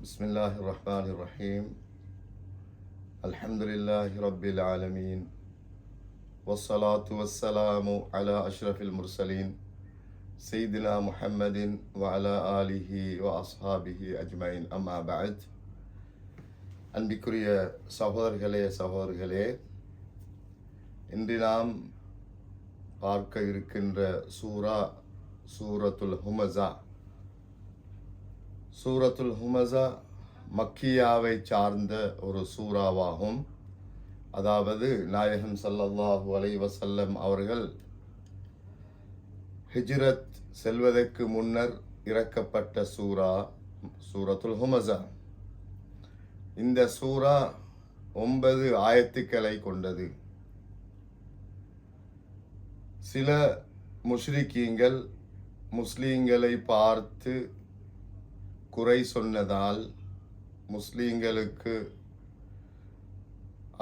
بسم الله الرحمن الرحيم الحمد لله رب العالمين والصلاة والسلام على أشرف المرسلين سيدنا محمد وعلى آله وأصحابه أجمعين أما بعد அன்பிற்குரிய சகோதரர்களே இன்று நாம் பார்க்க இருக்கின்ற சூரத்துல் ஹுமஸா. சூரத்துல் ஹுமஸா மக்கியாவை சார்ந்த ஒரு சூறாவாகும். அதாவது நாயகம் ஸல்லல்லாஹு அலைஹி வஸல்லம் அவர்கள் ஹிஜ்ரத் செல்வதற்கு முன்னர் இறக்கப்பட்ட சூரத்துல் ஹுமஸா. இந்த சூரா 9 ஆயத்துக்களை கொண்டது. சில முஷ்ரிக்கீங்கள் முஸ்லீம்களை பார்த்து குறை சொன்னதால் முஸ்லீம்களுக்கு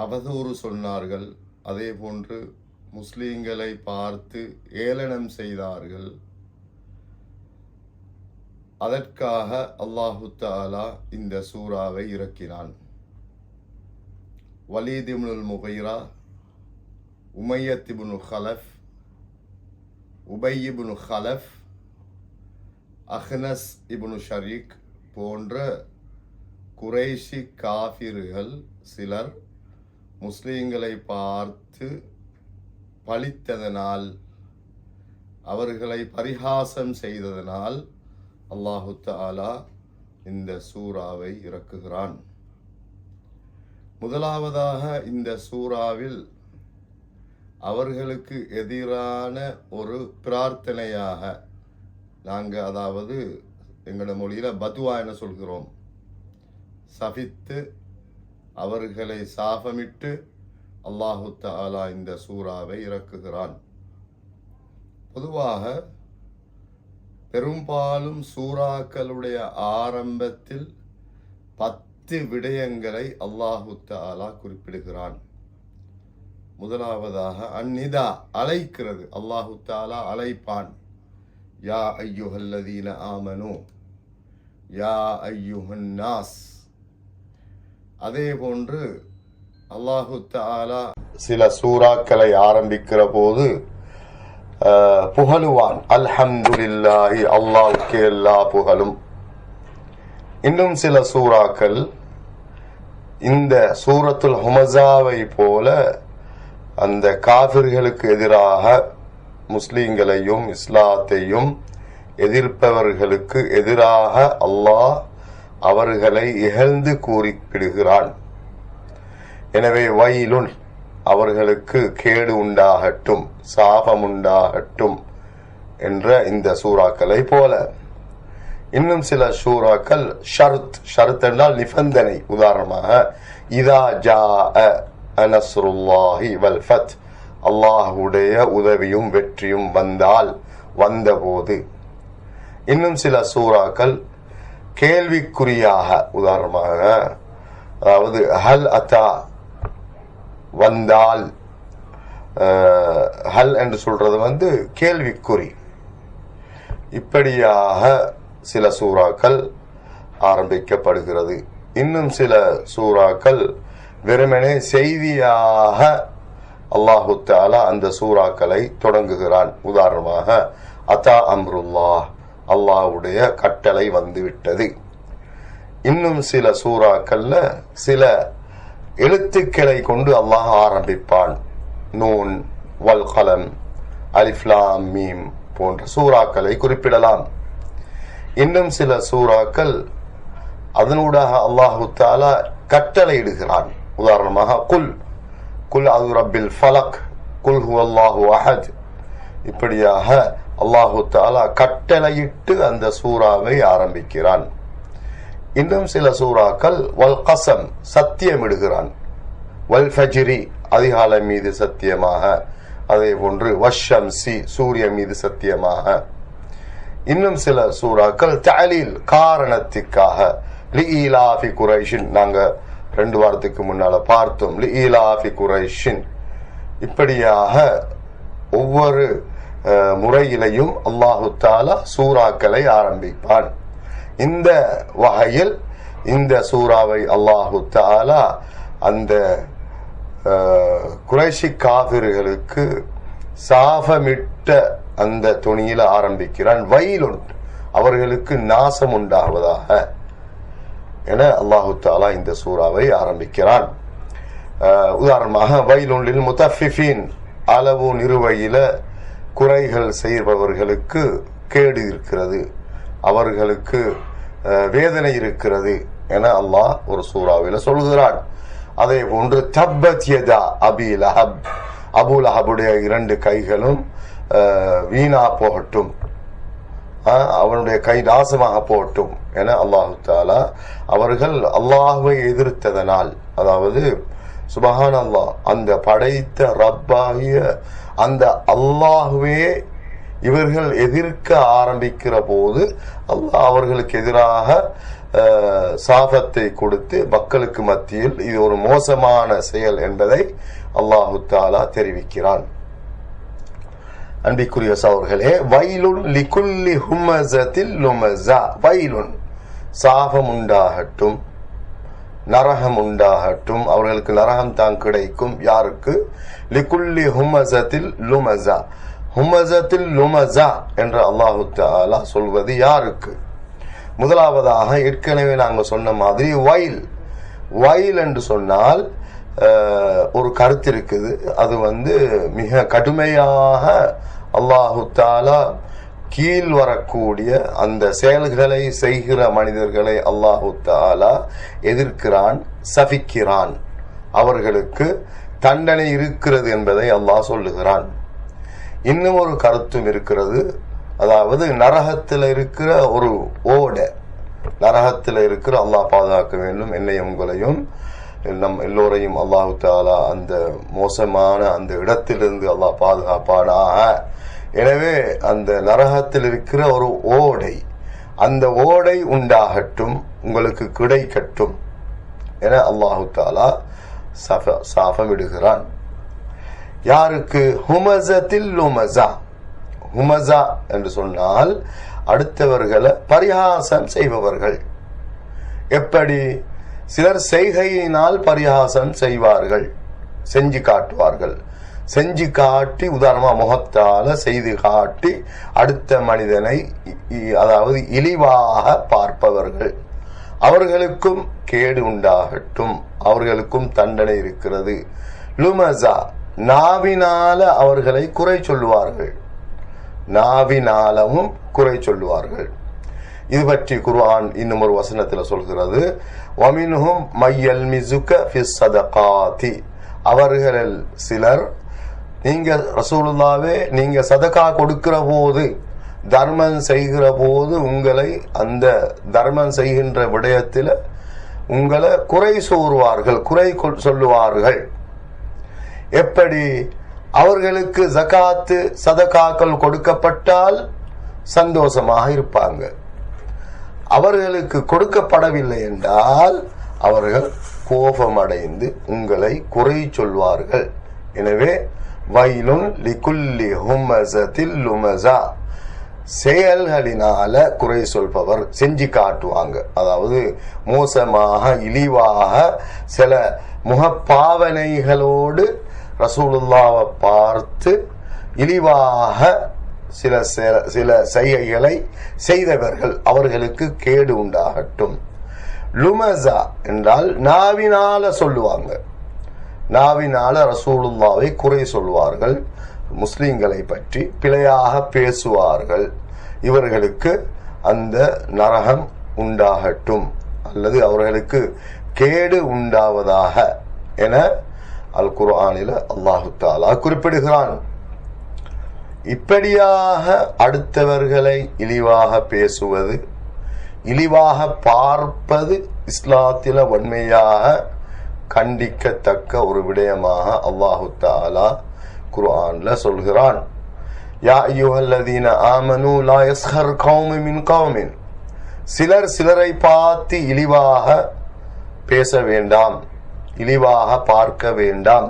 அவதூறு சொன்னார்கள். அதே போன்று முஸ்லீம்களை பார்த்து ஏளனம் செய்தார்கள். அதற்காக அல்லாஹு தஆலா இந்த சூறாவை இறக்கினான். வலீத் இப்னுல் முகைரா, உமையத் இப்னு ஹலஃப், உபய் இப்னு ஹலஃப், அஹ்னஸ் இப்னு ஷரீக் போன்ற குறைஷி காஃபிர்கள் சிலர் முஸ்லீம்களை பார்த்து பழித்ததனால், அவர்களை பரிகாசம் செய்ததனால் அல்லாஹு தஆலா இந்த சூறாவை இறக்குகிறான். முதலாவதாக இந்த சூறாவில் அவர்களுக்கு எதிரான ஒரு பிரார்த்தனையாக அதாவது எங்களோட மொழியில பதுவா என சொல்கிறோம், சபித்து அவர்களை சாபமிட்டு அல்லாஹு தஆலா இந்த சூறாவை இறக்குகிறான். பொதுவாக பெரும்பாலும் சூறாக்களுடைய ஆரம்பத்தில் 10 விடயங்களை அல்லாஹு தஆலா குறிப்பிடுகிறான். முதலாவதாக அந்நிதா, அழைக்கிறது. அல்லாஹு தஆலா அழைப்பான். யா ஐயுஹல்லதீன ஆமனு, யா ஐயுஹன் நாஸ். அதே போன்று அல்லாஹு தஆலா சில சூறாக்களை ஆரம்பிக்கிற போது புகழுவான். அல்ஹம்துலில்லாஹி, அல்லாஹ்வுக்கே எல்லா புகழும். இன்னும் சில சூறாக்கள் இந்த சூரத்துல் ஹுமஸாவை போல அந்த காஃபிர்களுக்கு எதிராக முஸ்லிம்களையும் இஸ்லாத்தையும் எதிர்ப்பவர்களுக்கு எதிராக அல்லாஹ் அவர்களை இகழ்ந்து குறிப்பிடுகிறான். எனவே வைலுன், அவர்களுக்கு கேடு உண்டாகட்டும், சாபம் உண்டாகட்டும் என்ற இந்த சூறாக்களை போல. இன்னும் சில சூறாக்கள் ஷர்த் என்றால் நிபந்தனை. உதாரணமாக இதா ஜாஅ நஸ்ருல்லாஹி வல் ஃபத், அல்லாஹ்வுடைய உதவியும் வெற்றியும் வந்தபோது. இன்னும் சில சூறாக்கள் கேள்விக்குறியாக, உதாரணமாக அதாவது ஹல் அத்தா, வந்தால். ஹல் என்று சொல்றது கேள்விக்குறி. இப்படியாக சில சூறாக்கள் ஆரம்பிக்கப்படுகிறது. இன்னும் சில சூறாக்கள் வெறுமனே செய்தியாக அல்லாஹு தஆலா அந்த சூறாக்களை தொடங்குகிறான். உதாரணமாக அதா அம்ருல்லாஹ், அல்லாஹ்வுடைய கட்டளை வந்துவிட்டது. இன்னும் சில சூறாக்கள்ல சில எழுத்துக்களை கொண்டு அல்லாஹ் ஆரம்பிப்பான். நூன், வல் கலம், அலிஃப் லாம் மீம் போன்ற சூறாக்களை குறிப்பிடலாம். இன்னும் சில சூறாக்கள் அதனூடாக அல்லாஹு தஆலா கட்டளை இடுகிறான். உதாரணமாக குல் அது ரப்பில் ஃபலக், குல் ஹுவல்லாஹு அஹத். இப்படியாக அல்லாஹு தஆலா கட்டளையிட்டு அந்த சூறாவை ஆரம்பிக்கிறான். இன்னும் சில சூறாக்கள் வல் கஸம், சத்தியமிடுகிறான். வல் ஃபஜ்ரி, அதிகாலை மீது சத்தியமாக. அதே போன்று வஷ்ஷம்சி, சூரியன் மீது சத்தியமாக. இன்னும் சில சூறாக்கள் தஅலீல், காரணத்துக்காக. லிஈலாஃபி குரைஷின், நாங்க 2 வாரத்துக்கு முன்னால பார்த்தோம். லிஈலாஃபி குரைஷின். இப்படியாக ஒவ்வொரு முறையிலையும் அல்லாஹு தஆலா சூறாக்களை ஆரம்பிப்பான். இந்த வகையில் இந்த சூறாவை அல்லாஹு தஆலா அந்த குறைஷி காபிர்களுக்கு சாபமிட்ட அந்த துணியில ஆரம்பிக்கிறான். வயலுன், அவர்களுக்கு நாசம் உண்டாவதாக என அல்லாஹு தஆலா இந்த சூறாவை ஆரம்பிக்கிறான். உதாரணமாக வயலுன் முத்தஃபிஃபீன், அளவு நிறுவையில குறைகள் செய்பவர்களுக்கு கேடு இருக்கிறது, அவர்களுக்கு வேதனை இருக்கிறது என அல்லாஹ் ஒரு சூறாவில் சொல்கிறான். அதே போன்று தப்பத் யதா அபி லஹப், அபூ லஹபுடைய 2 கைகளும் வீணா போகட்டும், அவனுடைய கை நாசமாக போகட்டும் என அல்லாஹு தஆலா அவர்கள் அல்லாஹ்வை எதிர்த்ததனால், அதாவது சுபஹான் அல்லாஹ், அந்த படைத்த ரப்பாகிய அந்த அல்லாஹ்வே இவர்கள் எதிர்க்க ஆரம்பிக்கிற போது அல்லாஹ் அவர்களுக்கு எதிராக சாபத்தை கொடுத்து மக்களுக்கு மத்தியில் இது ஒரு மோசமான செயல் என்பதை அல்லாஹு தஆலா தெரிவிக்கிறான். அன்பிற்குரிய சகோதரர்களே, வயலுன் லிகுல்லி ஹுமஸத்தில் லுமஸா, வயலுன் சாபம் உண்டாகட்டும், நரகம் உண்டாகட்டும், அவர்களுக்கு நரகம் தான் கிடைக்கும். யாருக்கு? லிகுல்லி ஹுமஸத்தில் லுமஸா, ஹுமஸத்தில் லுமஸா என்று அல்லாஹு தஆலா சொல்வது யாருக்கு? முதலாவதாக ஏற்கனவே நாங்கள் சொன்ன மாதிரி வயல், வயல் என்று சொன்னால் ஒரு கருத்து இருக்குது. அது மிக கடுமையாக அல்லாஹு தஆலா கீழ் வரக்கூடிய அந்த செயல்களை செய்கிற மனிதர்களை அல்லாஹு தஆலா எதிர்க்கிறான், சபிக்கிறான், அவர்களுக்கு தண்டனை இருக்கிறது என்பதை அல்லாஹ் சொல்லுகிறான். இன்னும் ஒரு கருத்தும் இருக்கிறது. அதாவது நரகத்தில் இருக்கிற ஒரு ஓடை, நரகத்தில் இருக்கிற, அல்லாஹ் பாதுகாக்க வேண்டும் என்னையும் உங்களையும் நம் எல்லோரையும் அல்லாஹு தஆலா அந்த மோசமான அந்த இடத்திலிருந்து அல்லாஹ் பாதுகாப்பானாக. எனவே அந்த நரகத்தில் இருக்கிற ஒரு ஓடை, அந்த ஓடை உண்டாகட்டும், உங்களுக்கு கிடைக்கட்டும் என அல்லாஹு தஆலா சாபமிடுகிறான். யாருக்கு? ஹுமஸத்தில் லுமஸா. ஹுமஸா என்று சொன்னால் அடுத்தவர்களை பரிகாசம் செய்பவர்கள். எப்படி? சிலர் செய்கையினால் பரிகாசம் செய்வார்கள், செஞ்சு காட்டுவார்கள். செஞ்சு காட்டி, உதாரணமா முகத்தால செய்து காட்டி அடுத்த மனிதனை அதாவது இழிவாக பார்ப்பவர்கள், அவர்களுக்கும் கேடு உண்டாகட்டும், அவர்களுக்கும் தண்டனை இருக்கிறது. லுமஸா, நாவினால அவர்களை குறை சொல்லுவார்கள், நாவினாலவும் குறை சொல்லுவார்கள். இது பற்றி குர்ஆன் இன்னும் ஒரு வசனத்தில் சொல்கிறது, வமின்ஹும் மையல்மிஸுக ஃபிஸ் ஸதகாத்தி, அவர்களில் சிலர், நீங்க ரசூலுல்லாவே நீங்க சதகா கொடுக்கிற போது, தர்மம் செய்கிற போது உங்களை அந்த தர்மம் செய்கின்ற விடயத்தில் உங்களை குறை கூறுவார்கள், குறை சொல்லுவார்கள். எப்படி? அவர்களுக்கு ஜகாத்து சதகாக்கள் கொடுக்கப்பட்டால் சந்தோஷமாக இருப்பாங்க, அவர்களுக்கு கொடுக்கப்படவில்லை என்றால் அவர்கள் கோபமடைந்து உங்களை குறை சொல்வார்கள். எனவே வயலுன் லிகுல்லி ஹுமஸத்தில் லுமஸா, செயல்களினால குறை சொல்பவர், செஞ்சு காட்டுவாங்க, அதாவது மோசமாக இழிவாக சில முகப்பாவனைகளோடு ரசூலுல்லாவை பார்த்து இழிவாக சில செய்கைகளை செய்தவர்கள், அவர்களுக்கு கேடு உண்டாகட்டும். லுமஸா என்றால் நாவினால சொல்லுவாங்க, நாவினால ரசூலுல்லாவை குறை சொல்வார்கள், முஸ்லிம்களை பற்றி பிழையாக பேசுவார்கள், இவர்களுக்கு அந்த நரகம் உண்டாகட்டும் அல்லது அவர்களுக்கு கேடு உண்டாவதாக என அல் குர்ஆனில் அல்லாஹு தஆலா குறிப்பிடுகிறான். இப்படியாக அடுத்தவர்களை இழிவாக பேசுவது, இழிவாக பார்ப்பது இஸ்லாத்தில வன்மையாக கண்டிக்கத்தக்க ஒரு விடயமாக அல்லாஹு தஆலா குர்ஆன்ல சொல்கிறான். யா அய்யுஹல்லதீன ஆமனூ லா யஸ்ஹர் கௌமும் மின் கௌமின், சிலர் சிலரை பார்த்து இழிவாக பேச வேண்டாம், இழிவாக பார்க்க வேண்டாம்.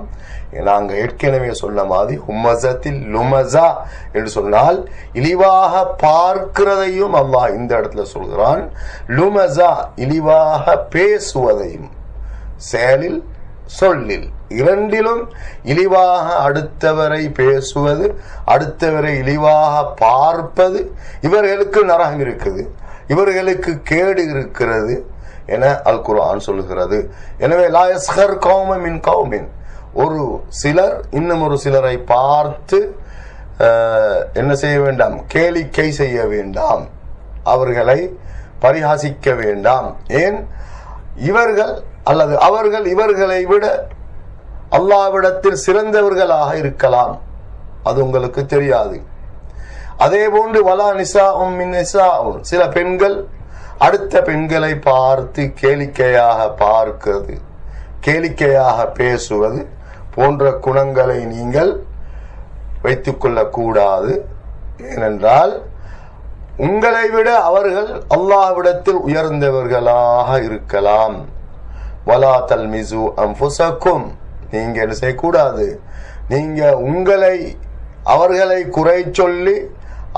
நாங்க ஏற்கனவே சொன்ன மாதிரி ஹுமசத்தில் லுமசா என்று சொன்னால் இழிவாக பார்க்கிறதையும் அல்லாஹ் இந்த இடத்துல சொல்கிறான். லுமசா இழிவாக பேசுவதையும், செயலில் சொல்லில் இரண்டிலும் இழிவாக அடுத்தவரை பேசுவது, அடுத்தவரை இழிவாக பார்ப்பது, இவர்களுக்கு நரகம் இருக்குது, இவர்களுக்கு கேடு இருக்கிறது என அல் குர்ஆன் சொல்லுகிறது. எனவே லா யஸ்கர் கௌம மின் கௌமின், ஒரு சிலர் இன்னும் ஒரு சிலரை பார்த்து என்ன செய்ய வேண்டாம், கேளிக்கை செய்ய வேண்டாம், அவர்களை பரிகாசிக்க வேண்டாம். ஏன் இவர்கள் அல்லது அவர்கள் இவர்களை விட அல்லாஹ்விடத்தில் சிறந்தவர்களாக இருக்கலாம், அது உங்களுக்கு தெரியாது. அதே போன்று வலா நிசாஉம் மின் நிசாஉன், சில பெண்கள் அடுத்த பெண்களை பார்த்து கேளிக்கையாக பார்க்கிறது, கேளிக்கையாக பேசுவது போன்ற குணங்களை நீங்கள் வைத்துக் கொள்ளக்கூடாது. ஏனென்றால் உங்களை விட அவர்கள் அல்லாஹ்விடத்தில் உயர்ந்தவர்களாக இருக்கலாம். வலா தல்மிசு அன்ஃபுஸக்கும், நீங்க என்ன செய்யக்கூடாது, நீங்க அவர்களை குறை சொல்லி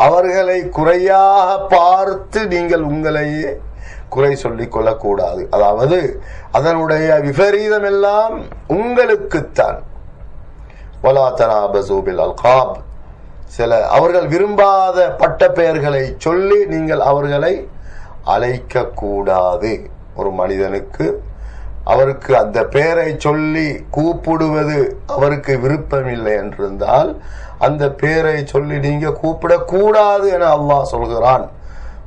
அவர்களை குறையாக பார்த்து நீங்கள் உங்களையே குறை சொல்லிக் கொள்ளக்கூடாது. அதாவது அதனுடைய விபரீதம் எல்லாம் உங்களுக்குத்தான். வலா தனாபஸு பில் அல்காப், சில அவர்கள் விரும்பாத பட்ட பெயர்களை சொல்லி நீங்கள் அவர்களை அழைக்க கூடாது. ஒரு மனிதனுக்கு அவருக்கு அந்த பெயரை சொல்லி கூப்பிடுவது அவருக்கு விருப்பமில்லை என்றிருந்தால் அந்த பெயரை சொல்லி நீங்க கூப்பிடக்கூடாது என அல்லாஹ் சொல்கிறான்.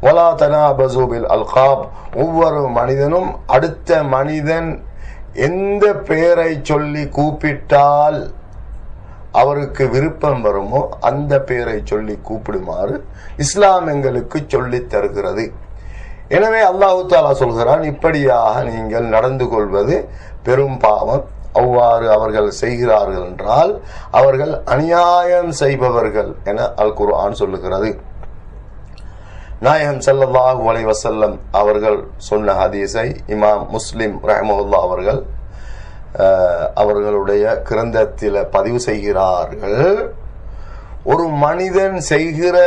வலா தனாபஸு பில் அல்காப், ஒவ்வொரு மனிதனும் அடுத்த மனிதன் எந்த பெயரை சொல்லி கூப்பிட்டால் அவருக்கு விருப்பம் வருமோ அந்த பெயரை சொல்லி கூப்பிடுமாறு இஸ்லாம் எங்களுக்கு சொல்லி தருகிறது. எனவே அல்லாஹு தஆலா சொல்கிறான், இப்படியாக நீங்கள் நடந்து கொள்வது பெரும் பாவம். அவ்வாறு அவர்கள் செய்கிறார்கள் என்றால் அவர்கள் அநியாயம் செய்பவர்கள் என அல் குர்ஆன் சொல்லுகிறது. நாயகம் ஸல்லல்லாஹு அலைஹி வஸல்லம் அவர்கள் சொன்ன ஹதீஸை இமாம் முஸ்லிம் ரஹ்மஹுல்லாஹ் அவர்கள் அவர்களுடைய கிரந்தத்தில் பதிவு செய்கிறார்கள். ஒரு மனிதன் செய்கிற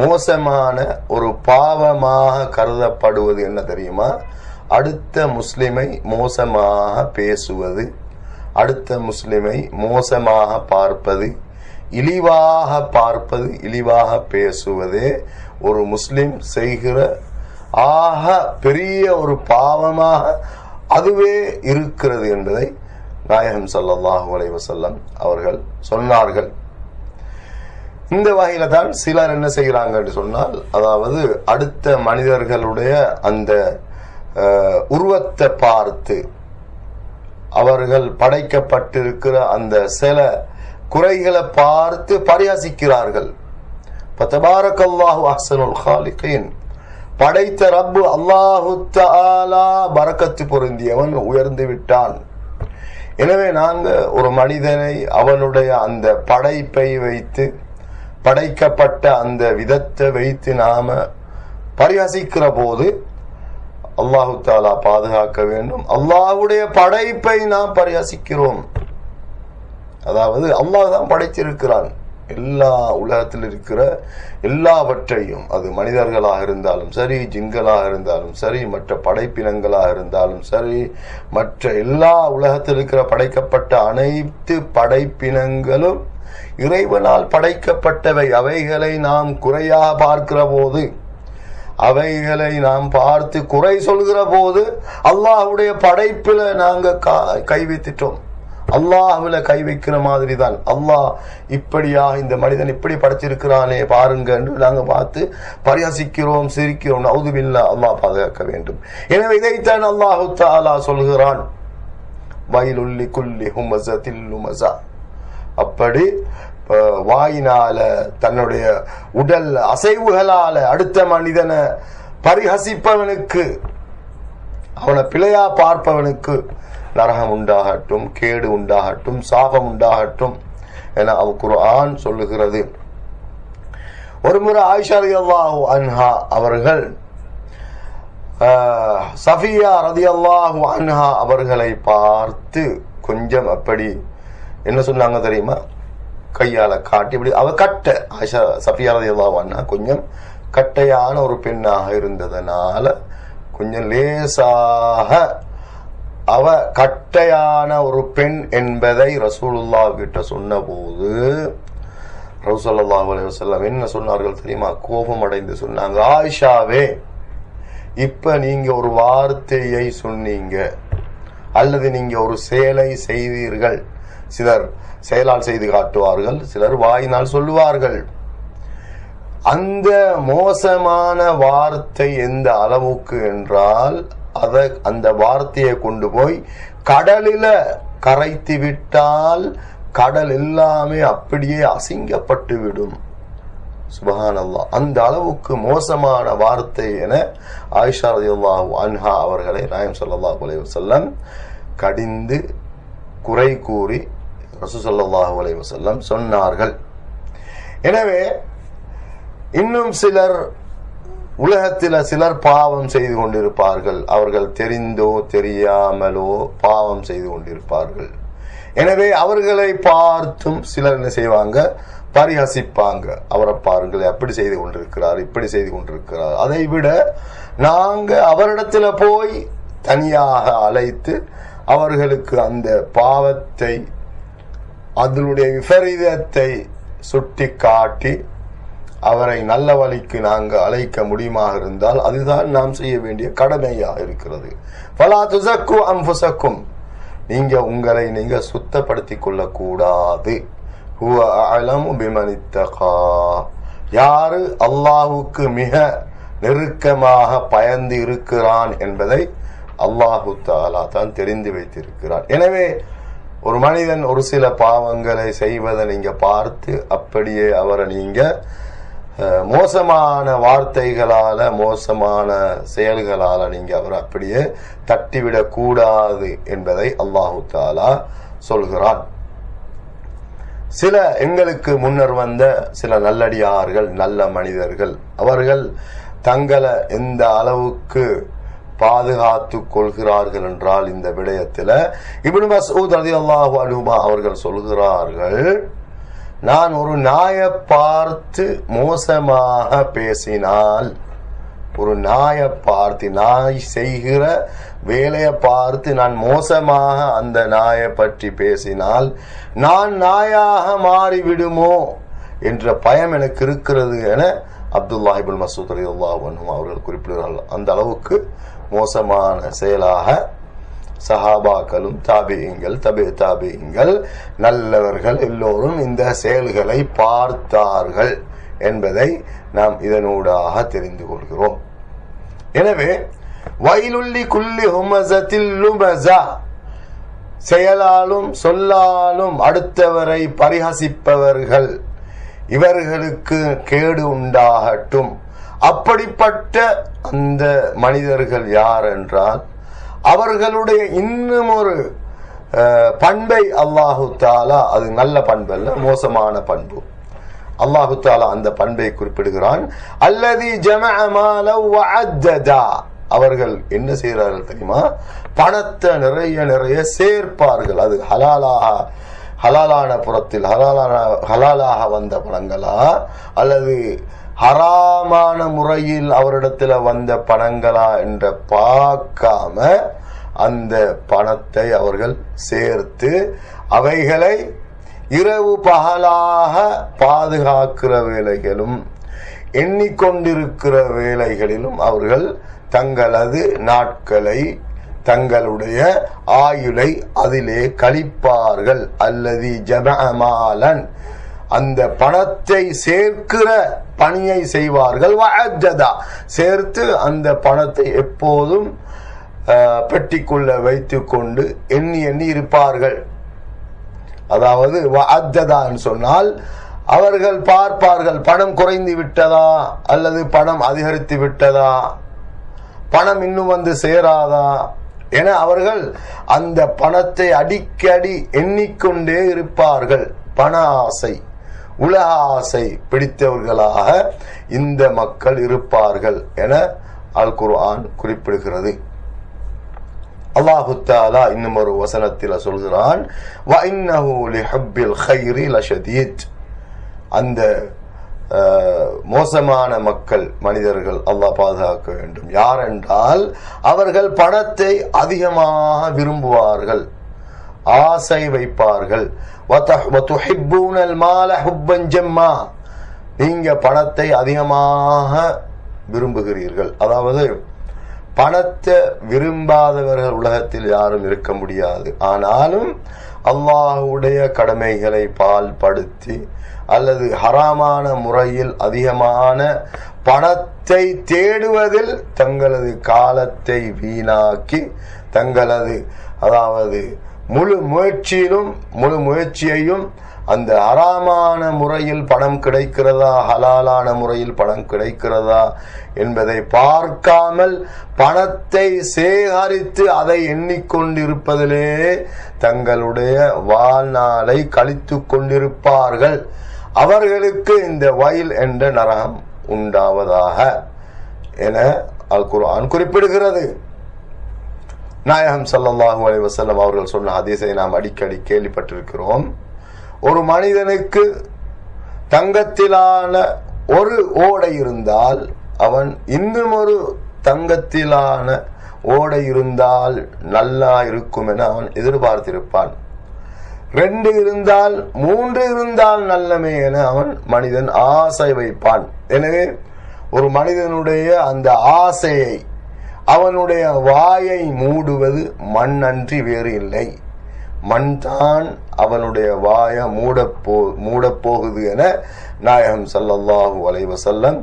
மோசமான ஒரு பாவமாக கருதப்படுவது என்ன தெரியுமா? அடுத்த முஸ்லிமை மோசமாக பேசுவது, அடுத்த முஸ்லிமை மோசமாக பார்ப்பது, இழிவாக பார்ப்பது, இழிவாக பேசுவதே ஒரு முஸ்லிம் செய்கிற ஆக பெரிய ஒரு பாவமாக அதுவே இருக்கிறது என்பதை நாயகம் ஸல்லல்லாஹு அலைஹி வஸல்லம் அவர்கள் சொன்னார்கள். இந்த வகையில தான் சிலர் என்ன செய்கிறாங்க என்று சொன்னால், அதாவது அடுத்த மனிதர்களுடைய அந்த உருவத்தை பார்த்து அவர்கள் படைக்கப்பட்டிருக்கிற அந்த சில குறைகளை பார்த்து பரியாசிக்கிறார்கள். தபாரக்கல்லாஹு அஹ்ஸனுல் காலிகீன், படைத்த ரப்பு அல்லாஹு தஆலா பரக்கத்து பொருந்தியவன், உயர்ந்து விட்டான். எனவே நாங்க ஒரு மனிதனை அவனுடைய அந்த படைப்பை வைத்து, படைக்கப்பட்ட அந்த விதத்தை வைத்து நாம பரிஹசிக்கிற போது அல்லாஹு தஆலா பாதுகாக்க வேண்டும். அல்லாஹ்வுடைய படைப்பை நாம் பரிஹசிக்கிறோம். அதாவது அல்லாஹ் தான் படைத்திருக்கிறான் எல்லா உலகத்தில் இருக்கிற எல்லாவற்றையும், அது மனிதர்களாக இருந்தாலும் சரி, ஜின்களாக இருந்தாலும் சரி, மற்ற படைப்பினங்களாக இருந்தாலும் சரி, மற்ற எல்லா உலகத்தில் இருக்கிற படைக்கப்பட்ட அனைத்து படைப்பினங்களும் இறைவனால் படைக்கப்பட்டவை. அவைகளை நாம் குறையாக பார்க்கிற போது, அவைகளை நாம் பார்த்து குறை சொல்கிற போது அல்லாஹ்வுடைய படைப்பில நாங்க கை வைத்துட்டோம். அல்லாஹ்வில கை வைக்கிற மாதிரி தான். அல்லாஹ் இப்படியா இந்த மனிதன் இப்படி படைச்சிருக்கிறானே பாருங்க என்று நாங்க பார்த்து பரிஹசிக்கிறோம், சிரிக்கிறோம். நவுது பில்லாஹ், அல்லாஹ் பாதுகாக்க வேண்டும். எனவே இதைத்தான் அல்லாஹு தஆலா சொல்கிறான், வயலுல் லிகுல்லி ஹுமஸத்தில் லுமஸா. அப்படி வாயினால, தன்னுடைய உடல் அசைவுகளால அடுத்த மனிதனை பரிஹசிப்பவனுக்கு, அவனை பிழையா பார்ப்பவனுக்கு நரகம் உண்டாகட்டும், கேடு உண்டாகட்டும், சாபம் உண்டாகட்டும் என அல் குர்ஆன் சொல்லுகிறது. ஒருமுறை ஆயிஷா ரலியல்லாஹு அன்ஹா அவர்கள் சஃபியா ரலியல்லாஹு அன்ஹா அவர்களை பார்த்து கொஞ்சம் அப்படி என்ன சொன்னாங்க தெரியுமா, கையால காட்டி இப்படி அவ கட்டை ஆயிஷா சஃபியா ரலியல்லாஹு அன்ஹா கொஞ்சம் கட்டையான ஒரு பெண்ணாக இருந்ததனால கொஞ்சம் லேசாக அவ கட்டையான ஒரு பெண் என்பதை ரசூலுல்லாஹ் கிட்ட சொன்ன போது ரசூல் ஸல்லல்லாஹு அலைஹி வஸல்லம் என்ன சொன்னார்கள் தெரியுமா, கோபம் அடைந்து சொன்னாங்க, ஆயிஷாவே இப்ப நீங்க ஒரு வார்த்தையை சொன்னீங்க அல்லது நீங்க ஒரு செயலை செய்தீர்கள். சிலர் செயலால் செய்து காட்டுவார்கள், சிலர் வாயினால் சொல்லுவார்கள். அந்த மோசமான வார்த்தை எந்த அளவுக்கு என்றால் அந்த வார்த்தையை கொண்டு போய் கடலில கரைத்து விட்டால் கடல் எல்லாமே அப்படியே அசிங்கப்பட்டு விடும். சுப்ஹானல்லாஹ், அந்த அளவுக்கு மோசமான வார்த்தை என ஆயிஷா ரலியல்லாஹு அன்ஹா அவர்களை நாயகம் ஸல்லல்லாஹு அலைஹி வஸல்லம் கடிந்து குறை கூறி ரசூல் ஸல்லல்லாஹு அலைஹி வஸல்லம் சொன்னார்கள். எனவே இன்னும் சிலர் உலகத்தில் சிலர் பாவம் செய்து கொண்டிருப்பார்கள். அவர்கள் தெரிந்தோ தெரியாமலோ பாவம் செய்து கொண்டிருப்பார்கள். எனவே அவர்களை பார்த்தும் சிலர் என்ன செய்வாங்க, பரிஹசிப்பாங்க. அவரை பாருங்கள், அப்படி செய்து கொண்டிருக்கிறார், இப்படி செய்து கொண்டிருக்கிறார். அதை விட நாங்க அவரிடத்துல போய் தனியாக அழைத்து அவர்களுக்கு அந்த பாவத்தை அதனுடைய விபரீதத்தை சுட்டி காட்டி அவரை நல்ல வழிக்கு நாங்கள் அழைக்க முடியுமாக இருந்தால் அதுதான் நாம் செய்ய வேண்டிய கடமையாக இருக்கிறது. ஃபலா துஸக்கு அன்ஃபுஸக்கும், நீங்க உங்களை நீங்க சுத்தப்படுத்திக் கொள்ளக்கூடாது. ஹுவ அஅலமு பிமன் இத்தகா, யாரு அல்லாஹ்வுக்கு மிக நெருக்கமாக பயந்து இருக்கிறான் என்பதை அல்லாஹு தஆலா தான் தெரிந்து வைத்திருக்கிறான். எனவே ஒரு மனிதன் ஒரு சில பாவங்களை செய்வதை நீங்க பார்த்து அப்படியே அவரை நீங்க மோசமான வார்த்தைகளால மோசமான செயல்களால நீங்க அவரை அப்படியே தட்டிவிடக் கூடாது என்பதை அல்லாஹு தஆலா சொல்கிறான். சில எங்களுக்கு முன்னர் வந்த சில நல்லடியார்கள், நல்ல மனிதர்கள், அவர்கள் தங்களை எந்த அளவுக்கு பாதுகாத்துக் கொள்கிறார்கள் என்றால் இந்த விடயத்தில் இப்னு மஸ்ஊத் ரலியல்லாஹு அன்ஹு அவர்கள் சொல்கிறார்கள், நான் ஒரு நாயை பார்த்து மோசமாக பேசினால், ஒரு நாயை பார்த்து நாய் செய்கிற வேலையை பார்த்து நான் மோசமாக அந்த நாயை பற்றி பேசினால் நான் நாயாக மாறிவிடுமோ என்ற பயம் எனக்கு இருக்கிறது என அப்துல்லாஹ் இப்னு மஸ்ஊத் ரலியல்லாஹு அன்ஹு அவர்கள் குறிப்பிடுகிறார்கள். அந்த அளவுக்கு மோசமான செயலாக சஹாபாக்களும் தாபியீங்கள் தபே தாபியீங்கள் நல்லவர்கள் எல்லோரும் இந்த செயல்களை பார்த்தார்கள் என்பதை நாம் இதனூடாக தெரிந்து கொள்கிறோம். எனவே வைலுல்லி குல்லி ஹுமஸத்தில் லுமஸா, செயலாலும் சொல்லாலும் அடுத்தவரை பரிஹசிப்பவர்கள், இவர்களுக்கு கேடு உண்டாகட்டும். அப்படிப்பட்ட அந்த மனிதர்கள் யார் என்றால் அவர்களுடைய இன்னும் ஒரு பண்பை அல்லாஹு தஆலா, அது நல்ல பண்பு அல்ல, மோசமான பண்பு, அல்லாஹு தஆலா அந்த பண்பை குறிப்பிடுகிறான். அல்லதி ஜமஅ மால வஅத்ததா, அவர்கள் என்ன செய்கிறார்கள் தெரியுமா, பணத்தை நிறைய நிறைய சேர்ப்பார்கள். அது ஹலாலான புறத்தில் ஹலாலாக வந்த பணங்களா அல்லது ஹராமான முறையில் அவரிடத்துல வந்த பணங்களா என்ற பார்க்காம அந்த பணத்தை அவர்கள் சேர்த்து அவைகளை இரவு பகலாக பாதுகாக்கிற வேலைகளும் எண்ணிக்கொண்டிருக்கிற வேலைகளிலும் அவர்கள் தங்களது நாட்களை தங்களுடைய ஆயுளை அதிலே கழிப்பார்கள். அல்லதி ஜமஅமாலன், அந்த பணத்தை சேர்க்கிற பணியை செய்வார்கள். வஅஜதா, சேர்த்து அந்த பணத்தை எப்போதும் பெட்டிக்குள்ள வைத்துக் கொண்டு எண்ணி எண்ணி இருப்பார்கள். அதாவது வஅஜதான்னு சொன்னால் அவர்கள் பார்ப்பார்கள், பணம் குறைந்து விட்டதா அல்லது பணம் அதிகரித்து விட்டதா, பணம் இன்னும் வந்து சேராதா என அவர்கள் அந்த பணத்தை அடிக்கடி எண்ணிக்கொண்டே இருப்பார்கள். பண ஆசை, உலக ஆசை பிடித்தவர்களாக இந்த மக்கள் இருப்பார்கள் என அல் குர்ஆன் குறிப்பிடுகிறது. அல்லாஹு தஆலா இன்னும் ஒரு வசனத்தில் சொல்கிறான், வ இன்னஹு லிஹுப்பில் கைரி லஷதீத். அந்த மோசமான மக்கள், மனிதர்கள், அல்லாஹ் பாதுகாக்க வேண்டும். யார் என்றால் அவர்கள் பணத்தை அதிகமாக விரும்புவார்கள், ஆசை வைப்பார்கள். வதுஹிப்பூனல் மால ஹுப்பன் ஜம்மா. நீங்க பணத்தை அதிகமாக விரும்புகிறீர்கள். அதாவது பணத்தை விரும்பாதவர்கள் உலகத்தில் யாரும் இருக்க முடியாது. ஆனாலும் அல்லாஹ்வுடைய கடமைகளை பால்படுத்தி அல்லது ஹராமான முறையில் அதிகமான பணத்தை தேடுவதில் தங்களது காலத்தை வீணாக்கி தங்களது முழு முயற்சியையும் அந்த ஹராமான முறையில் பணம் கிடைக்கிறதா ஹலாலான முறையில் பணம் கிடைக்கிறதா என்பதை பார்க்காமல் பணத்தை சேகரித்து அதை எண்ணிக்கொண்டிருப்பதிலே தங்களுடைய வாழ்நாளை கழித்து கொண்டிருப்பார்கள். அவர்களுக்கு இந்த வயல் என்ற நரகம் உண்டாவதாக என அல் குர்ஆன் குறிப்பிடுகிறது. நாயகம் ஸல்லல்லாஹு அலைஹி வஸல்லம் அவர்கள் சொன்ன ஹதீஸை நாம் அடிக்கடி கேள்விப்பட்டிருக்கிறோம். ஒரு மனிதனுக்கு தங்கத்திலான ஒரு ஓடை இருந்தால் அவன் இன்னும் ஒரு தங்கத்திலான ஓடை இருந்தால் நல்லா இருக்கும் என அவன் எதிர்பார்த்திருப்பான். 2 இருந்தால் 3 இருந்தால் நல்லமே என மனிதன் ஆசை வைப்பான். எனவே ஒரு மனிதனுடைய அந்த ஆசையை, அவனுடைய வாயை மூடுவது மண் அன்றி வேறு இல்லை. மண் தான் அவனுடைய வாயை மூடப்போகுது என நாயகம் ஸல்லல்லாஹு அலைஹி வஸல்லம்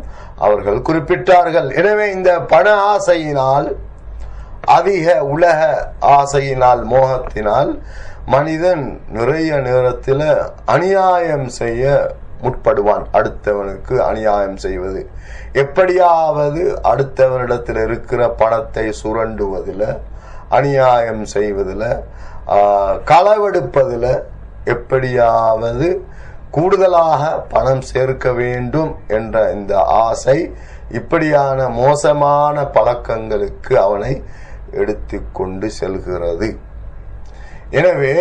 அவர்கள் குறிப்பிட்டார்கள். எனவே இந்த பண ஆசையினால், அதிக உலக ஆசையினால், மோகத்தினால் மனிதன் நிறைய நேரத்தில் அநியாயம் செய்ய முற்படுவான். அடுத்தவனுக்கு அநியாயம் செய்வது, எப்படியாவது அடுத்தவனிடத்தில் இருக்கிற பணத்தை சுரண்டுவதில், அநியாயம் செய்வதில், களவெடுப்பதில், எப்படியாவது கூடுதலாக பணம் சேர்க்க வேண்டும் என்ற இந்த ஆசை இப்படியான மோசமான பழக்கங்களுக்கு அவனை எடுத்து கொண்டு செல்கிறது. எனவே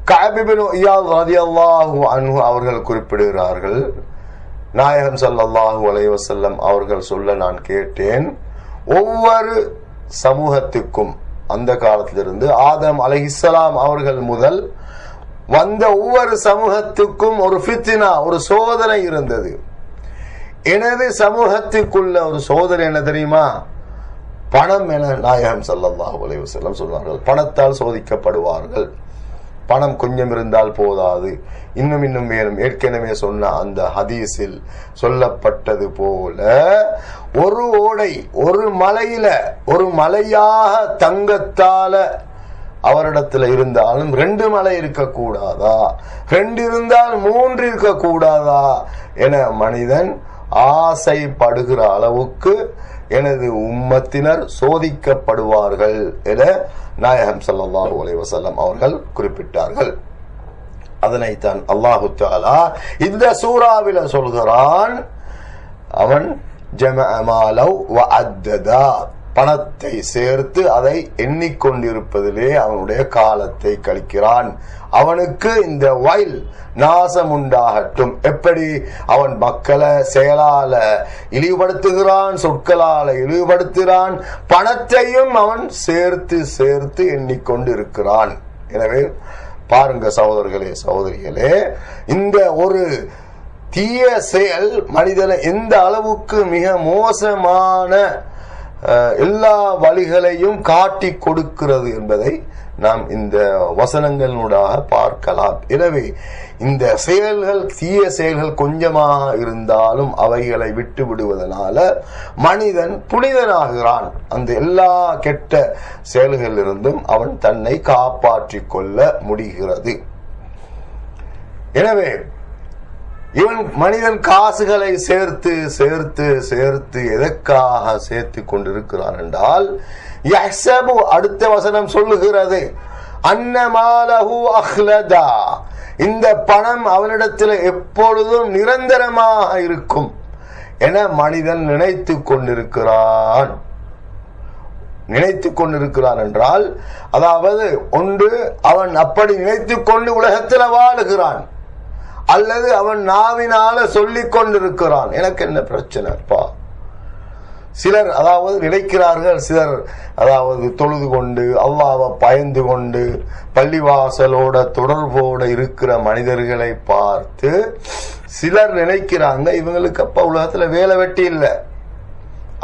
கஅப் இப்னு இயாத் ரலியல்லாஹு அன்ஹு அவர்கள் குறிப்பிடுகிறார்கள், நாயகம் ஸல்லல்லாஹு அலைஹி வஸல்லம் அவர்கள் சொல்ல நான் கேட்டேன், ஒவ்வொரு சமூகத்துக்கும் அந்த காலத்திலிருந்து ஆதம் அலைஹிஸ்ஸலாம் அவர்கள் முதல் வந்த ஒவ்வொரு சமூகத்துக்கும் ஒரு ஃபித்னா, ஒரு சோதனை இருந்தது. எனது சமூகத்துக்குள்ள ஒரு சோதனை என்ன தெரியுமா? பணம் என நாயகம் ஸல்லல்லாஹு அலைஹி வஸல்லம் சொல்வார்கள். பணத்தால் சோதிக்கப்படுவார்கள். பணம் கொஞ்சம் இருந்தால் போதாது, இன்னும் வேணும். ஏற்கனவே சொன்ன அந்த ஹதீஸில் சொல்லப்பட்டது போல ஒரு ஓடை, ஒரு மலையில, ஒரு மலையாக தங்கத்தால அவரிடத்துல இருந்தாலும் 2 மலை இருக்கக்கூடாதா, 2 இருந்தால் 3 இருக்கக்கூடாதா என மனிதன் ஆசைப்படுகிற அளவுக்கு எனது உம்மத்தினர் சோதிக்கப்படுவார்கள் என நாயகம் ஸல்லல்லாஹு அலைஹி வஸல்லம் அவர்கள் குறிப்பிட்டார்கள். அதனைத்தான் அல்லாஹு தஆலா இந்த சூராவில சொல்கிறான், அவன் ஜமஅ மாலவ் வ அத்ததா, பணத்தை சேர்த்து அதை எண்ணிக்கொண்டிருப்பதிலே அவனுடைய காலத்தை கழிக்கிறான். அவனுக்கு இந்த வயல் நாசம் உண்டாகட்டும். எப்படி அவன் மக்களை செயலால இழிவுபடுத்துகிறான், சொற்களால இழிவுபடுத்துகிறான், பணத்தையும் அவன் சேர்த்து சேர்த்து எண்ணிக்கொண்டு இருக்கிறான். எனவே பாருங்க சகோதரர்களே, சகோதரிகளே, இந்த ஒரு தீய செயல் மனிதனை எந்த அளவுக்கு மிக மோசமான எல்லா வழிகளையும் காட்டி கொடுக்கிறது என்பதை நாம் இந்த வசனங்களூடாக பார்க்கலாம். எனவே இந்த செயல்கள், தீய செயல்கள் கொஞ்சமாக இருந்தாலும் அவைகளை விட்டு விடுவதனால மனிதன் புனிதனாகிறான். அந்த எல்லா கெட்ட செயல்களிலிருந்தும் அவன் தன்னை காப்பாற்றிக் கொள்ள முடிகிறது. எனவே மனிதன் காசுகளை சேர்த்து சேர்த்து சேர்த்து எதற்காக சேர்த்து கொண்டிருக்கிறான் என்றால், யஹ்சபு, அடுத்த வசனம் சொல்லுகிறது, அன்னமாலஹு அஹ்லதா, இந்த பணம் அவனிடத்தில் எப்பொழுதும் நிரந்தரமாக இருக்கும் என மனிதன் நினைத்து கொண்டிருக்கிறான். நினைத்து கொண்டிருக்கிறான் என்றால், அதாவது ஒன்று அவன் அப்படி நினைத்து கொண்டு உலகத்தில் வாழுகிறான், அல்லது அவன் நாவினால சொல்லிக் கொண்டிருக்கிறான். எனக்கு என்ன பிரச்சனைப்பா? சிலர் அதாவது நினைக்கிறார்கள், சிலர் அதாவது தொழுது கொண்டு அல்லாஹ்வை பயந்து கொண்டு பள்ளிவாசலோட தொடர்போடு இருக்கிற மனிதர்களை பார்த்து சிலர் நினைக்கிறாங்க இவங்களுக்கு அப்ப உலகத்துல வேலை வெட்டி இல்லை,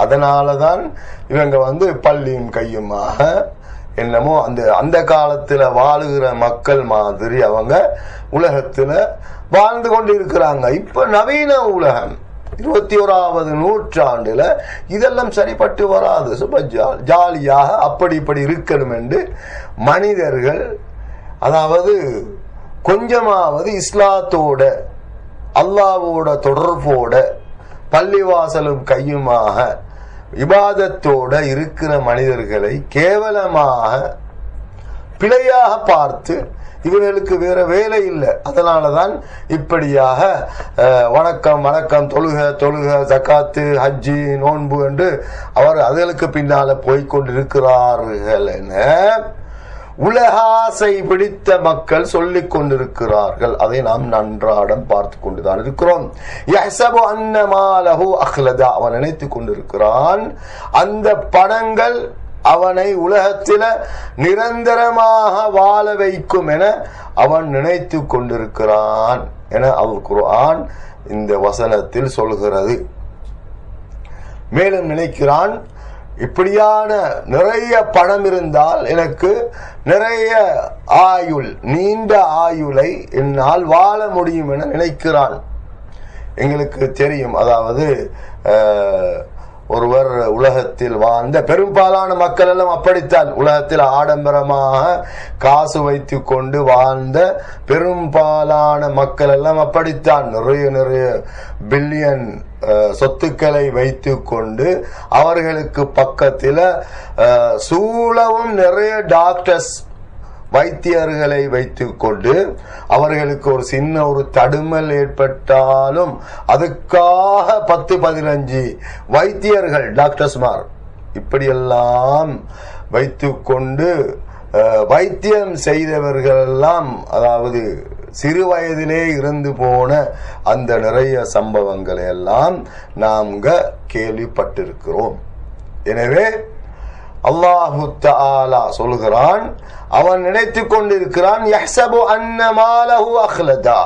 அதனாலதான் இவங்க பள்ளியும் கையுமாக என்னமோ அந்த காலத்துல வாழுகிற மக்கள் மாதிரி அவங்க உலகத்துல வாழ்ந்து கொண்டு இருக்கிறாங்க. இப்ப நவீன உலகம் 21வது நூற்றாண்டுல இதெல்லாம் சரிப்பட்டு வராது. சுப ஜாலியாக அப்படி இப்படி இருக்கணும் என்று மனிதர்கள் அதாவது கொஞ்சமாவது இஸ்லாத்தோட அல்லாஹ்வோட தொடர்போட பள்ளிவாசலும் கையுமாக இபாதத்தோட இருக்கிற மனிதர்களை கேவலமாக பிழையாக பார்த்து இவர்களுக்கு வேற வேலை இல்லை, அதனாலதான் இப்படியாக வணக்கம் வணக்கம் தொழுக ஜகாத்து ஹஜ்ஜி நோன்பு என்று அவர் அதுகளுக்கு பின்னால போய்கொண்டிருக்கிறார்கள் என உலகாசை பிடித்த மக்கள் சொல்லிக் கொண்டிருக்கிறார்கள். அதை நாம் நன்றாடம் பார்த்து கொண்டுதான் இருக்கிறோம். யஹ்சபு அன்ன மாலஹு அஹ்லதா, அவன் நினைத்துக் கொண்டிருக்கிறான் அந்த பணங்கள் அவனை உலகத்தில நிரந்தரமாக வாழ வைக்கும் என அவன் நினைத்து கொண்டிருக்கிறான் என அல் குர்ஆன் இந்த வசனத்தில் சொல்கிறது. மேலும் நினைக்கிறான் இப்படியான நிறைய பணம் இருந்தால் எனக்கு நிறைய ஆயுள், நீண்ட ஆயுளை என்னால் வாழ முடியும் என நினைக்கிறான். எங்களுக்கு தெரியும், அதாவது ஒருவர் உலகத்தில் வாழ்ந்த பெரும்பாலான மக்கள் எல்லாம் அப்படித்தான். உலகத்தில் ஆடம்பரமாக காசு வைத்து கொண்டு வாழ்ந்த பெரும்பாலான மக்கள் எல்லாம் அப்படித்தான். நிறைய பில்லியன் சொத்துக்களை வைத்து கொண்டு அவர்களுக்கு பக்கத்தில் சூழவும் நிறைய டாக்டர்ஸ் வைத்தியர்களை வைத்துக் கொண்டு அவர்களுக்கு ஒரு சின்ன ஒரு தடுமல் ஏற்பட்டாலும் அதுக்காக 10-15 வைத்தியர்கள் டாக்டர்ஸ்மார் இப்படியெல்லாம் வைத்துக் கொண்டு வைத்தியம் செய்தவர்கள் எல்லாம் அதாவது சிறு வயதிலே இருந்து போன அந்த நிறைய சம்பவங்களை எல்லாம் நாங்க கேள்விப்பட்டிருக்கிறோம். எனவே அல்லாஹு தஆலா சொல்கிறான், அவன் நினைத்துக் கொண்டிருக்கிறான் யஹ்சபு அன்ன மாலஹு அஹ்லதா,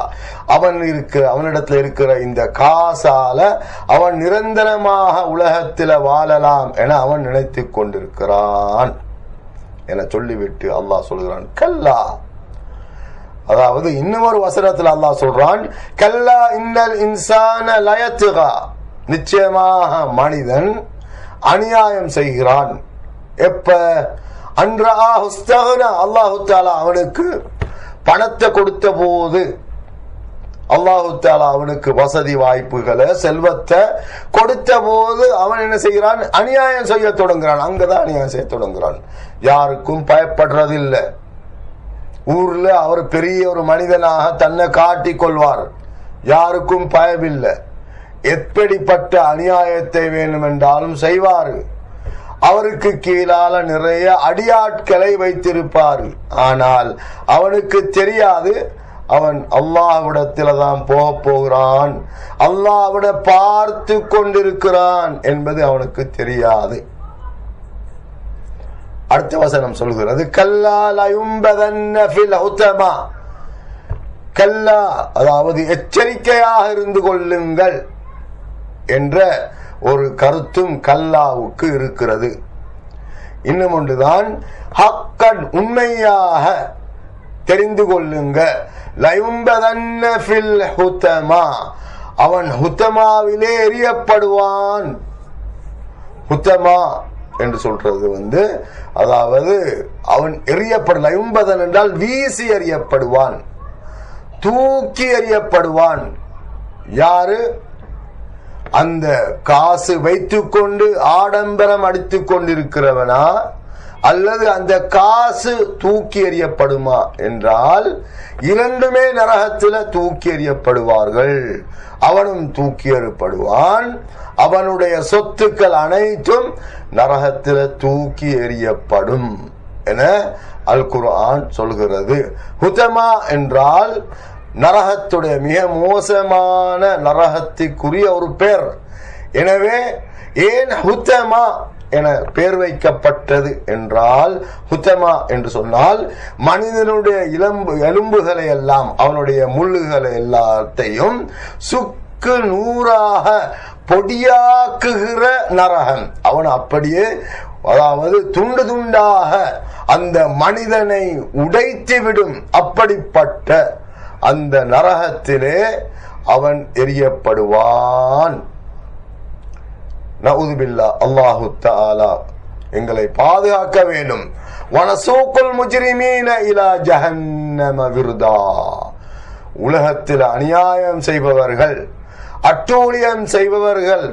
அவனிடத்தில் இருக்கிற இந்த காசால அவன் நிரந்தரமாக உலகத்தில் வாழலாம் என அவன் நினைத்துக் கொண்டிருக்கிறான் என சொல்லிவிட்டு அல்லாஹ் சொல்கிறான் கல்லா. அதாவது இன்னொரு வசனத்தில் அல்லாஹ் சொல்றான் கல்லா இன்னல் இன்சான லயத்கா, நிச்சயமாக மனிதன் அநியாயம் செய்கிறான். எப்ப? அல்லாஹு தஆலா அவனுக்கு பணத்தை கொடுத்த போது, அல்லாஹு தஆலா அவனுக்கு வசதி வாய்ப்புகளை செல்வத்தை கொடுத்த போது அவன் என்ன செய்கிறான்? அநியாயம் செய்ய தொடங்குறான். அங்கதான் அநியாயம் செய்ய தொடங்குறான். யாருக்கும் பயப்படுறதில்லை. ஊர்ல அவர் பெரிய ஒரு மனிதனாக தன்னை காட்டிக் கொள்வார், யாருக்கும் பயமில்லை. எப்படிப்பட்ட அநியாயத்தை வேண்டுமென்றாலும் செய்வார். அவருக்கு கீழால நிறைய அடியாட்களை வைத்திருப்பார். ஆனால் அவனுக்கு தெரியாது அவன் அல்லாஹ்விடத்தில் தான் போகிறான், அல்லாஹ்விட பார்த்து கொண்டிருக்கிறான் என்பது அவனுக்கு தெரியாது. அடுத்த வசனம் சொல்கிறது கல்லா லயும்பதன்ன ஃபில் ஹுதமா, கல்லா அதாவது எச்சரிக்கையாக இருந்து கொள்ளுங்கள் என்ற ஒரு கருத்தும் கல்லாவுக்கு இருக்கிறது. இன்னும் ஒன்றுதான் ஹக்கன், உண்மையாக தெரிந்து கொள்ளுங்க. லயும்பதன்ன ஃபில் ஹுதமா, அவன் ஹுதமாவிலே எரியப்படுவான். ஹுதமா என்று சொல்றது அதாவது அவன் லயும்பதன் என்றால் வீசி எறியப்படுவான், தூக்கி எறியப்படுவான். யாரு? அந்த காசு வைத்துக் கொண்டு ஆடம்பரம் அடித்துக் கொண்டிருக்கிறவனா, அல்லது அந்த காசு தூக்கி எறியப்படுமா என்றால் இரண்டுமே நரகத்தில் தூக்கி எறியப்படுவார்கள். அவனும் தூக்கி எறியப்படுவான், அவனுடைய சொத்துக்கள் அனைத்தும் நரகத்தில் தூக்கி எறியப்படும் என அல் குர்ஆன் சொல்கிறது. ஹுதமா என்றால் நரகத்துடைய மிக மோசமான நரகத்திற்குரிய ஒரு பெயர். எனவே ஏன் ஹுதமா என பெயர் வைக்கப்பட்டது என்றால், ஹுதமா என்று சொன்னால் மனிதனுடைய எலும்புகளை எல்லாம், அவனுடைய முள்ளுகளை எல்லாத்தையும் சுக்கு நூறாக பொடியாக்குகிற நரகம். அவன் அப்படியே, அதாவது துண்டு துண்டாக அந்த மனிதனை உடைத்து விடும். அப்படிப்பட்ட அந்த நரகத்திலே அவன் எரியப்படுவான். நஊதுபில்லா, அல்லாஹு தஆலா எங்களை பாதுகாக்க வேண்டும். வனசூக்குல் முஜ்ரிமீன இலா ஜஹன்னம விர்தா. உலகத்தில் அநியாயம் செய்பவர்கள், அட்டூழியம் செய்பவர்கள்,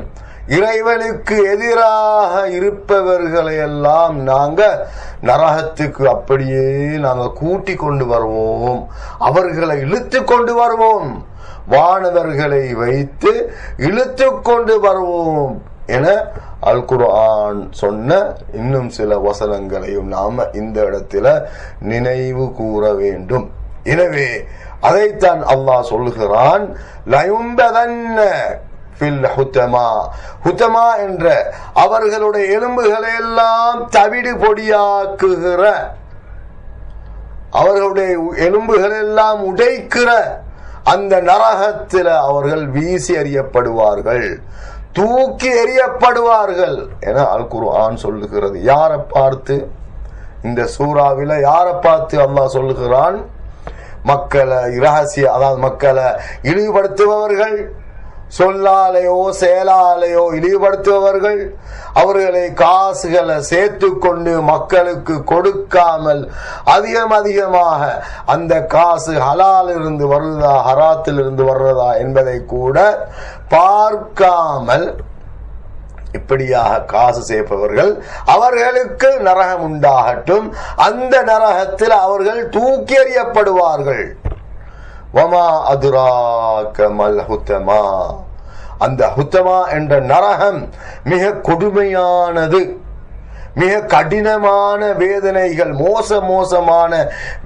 இறைவனுக்கு எதிராக இருப்பவர்களை எல்லாம் நாங்க நரகத்துக்கு அப்படியே நாங்க கூட்டி கொண்டு வருவோம், அவர்களை இழுத்து கொண்டு வருவோம், வானவர்களை வைத்து இழுத்து கொண்டு வருவோம் என அல் குர்ஆன் சொன்ன இன்னும் சில வசனங்களையும் நாம இந்த இடத்துல நினைவு கூற வேண்டும். எனவே அதைத்தான் அல்லாஹ் சொல்லுகிறான், லயும்பதன்ன ஃபில் ஹுதமா. ஹுதமா என்ற அவர்களுடைய எலும்புகளை எல்லாம் தவிடு பொடியாக்குகிற, அவர்களுடைய எலும்புகள் எல்லாம் உடைக்கிற அந்த நரகத்தில் அவர்கள் வீசி எறியப்படுவார்கள், தூக்கி எறியப்படுவார்கள் என அல் குர்ஆன் சொல்லுகிறது. யாரை பார்த்து? இந்த சூறாவில யாரை பார்த்து அல்லாஹ் சொல்லுகிறான்? மக்களை இரகசிய, அதாவது மக்களை இழிவுபடுத்துபவர்கள், சொல்லாலேயோ செயலாலேயோ இழிவுபடுத்துபவர்கள், அவர்களை காசுகளை சேர்த்து கொண்டு மக்களுக்கு கொடுக்காமல் அதிகமாக அந்த காசு ஹலால் இருந்து வருவதா ஹராத்தில் இருந்து வர்றதா என்பதை கூட பார்க்காமல் இப்படியாக காசு சேர்ப்பவர்கள், அவர்களுக்கு நரகம் உண்டாகட்டும். அந்த நரகத்தில் அவர்கள் தூக்கி எறியப்படுவார்கள். வமா அதுராக மல் ஹுதமா. அந்த ஹுதமா என்ற நரகம் மிக கொடுமையானது, மிக கடினமான வேதனைகள், மோசமான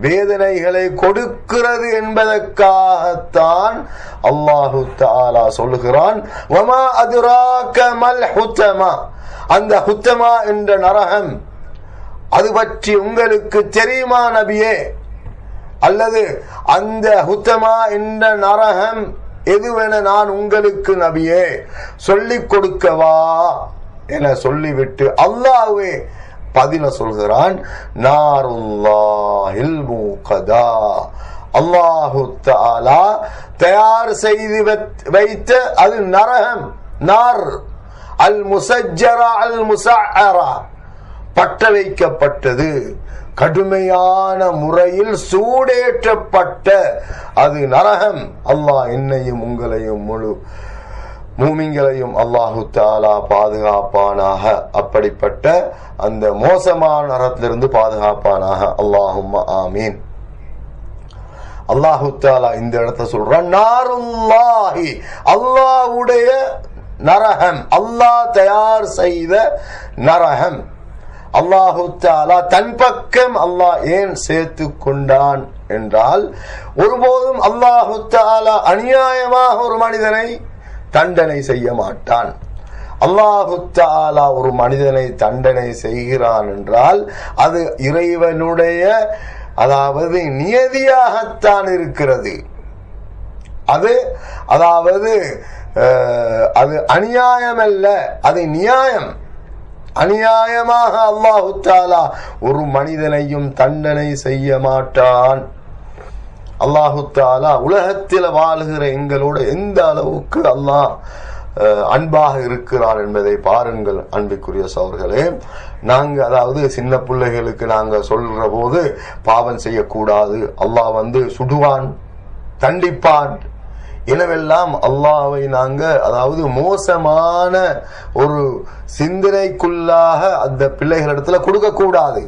வேதனைகளை கொடுக்கிறது என்பதற்காகத்தான் அல்லாஹு தஆலா சொல்லுகிறான், வமா அதுராக மல் ஹுதமா. அந்த ஹுதமா என்ற நரகம் அது பற்றி உங்களுக்கு தெரியுமா நபியே? அல்லது அந்த ஹுதமா என்ற நரகம் எதுவென நான் உங்களுக்கு நபியே சொல்லிக் கொடுக்கவா என சொல்லிவிட்டு அல்லாஹ்வே பதில சொல்கிறான், நாருல்லாஹில் மூகதா. அல்லாஹு தஆலா தயார் செய்து வைத்த அது நரகம், நார் அல் முசஜ்ஜரா அல் முஸஅரா, பற்ற வைக்கப்பட்டது, கடுமையான முறையில் சூடேற்றப்பட்ட அது நரகம். அல்லாஹ் என்னையும் உங்களையும் முழு மூமின்களையும் அல்லாஹு தஆலா பாதுகாப்பானாக. அப்படிப்பட்ட அந்த மோசமான நரகத்திலிருந்து பாதுகாப்பானாக. அல்லாஹும்ம ஆமீன். அல்லாஹு தஆலா இந்த இடத்தை சொல்றான், நாருல்லாஹி, அல்லாஹ்வுடைய நரகம், அல்லாஹ் தயார் செய்த நரகம். அல்லாஹு தஆலா தன் பக்கம் அல்லாஹ் ஏன் சேர்த்து கொண்டான் என்றால், ஒருபோதும் அல்லாஹு தஆலா அநியாயமாக ஒரு மனிதனை தண்டனை செய்ய மாட்டான். அல்லாஹு தஆலா ஒரு மனிதனை தண்டனை செய்கிறான் என்றால் அது இறைவனுடைய, அதாவது நியதியாகத்தான் இருக்கிறது. அது அதாவது அது அநியாயம் அல்ல, அது நியாயம். அநியாயமாக அல்லாஹு தஆலா ஒரு மனிதனையும் தண்டனை செய்ய மாட்டான். அல்லாஹு தஆலா உலகத்தில் வாழ்கிற எங்களோட எந்த அளவுக்கு அல்லாஹ் அன்பாக இருக்கிறான் என்பதை பாருங்கள் அன்பிற்குரிய சகோதரர்களே. நாங்க அதாவது சின்ன பிள்ளைகளுக்கு நாங்க சொல்ற போது பாவம் செய்யக்கூடாது, அல்லாஹ் சுடுவான், தண்டிப்பான் எனவெல்லாம் அல்லாஹ்வை நாங்க அதாவது மோசமான ஒரு சிந்தனைக்குள்ளாக அந்த பிள்ளைகளிடத்துல கொடுக்க கூடாது.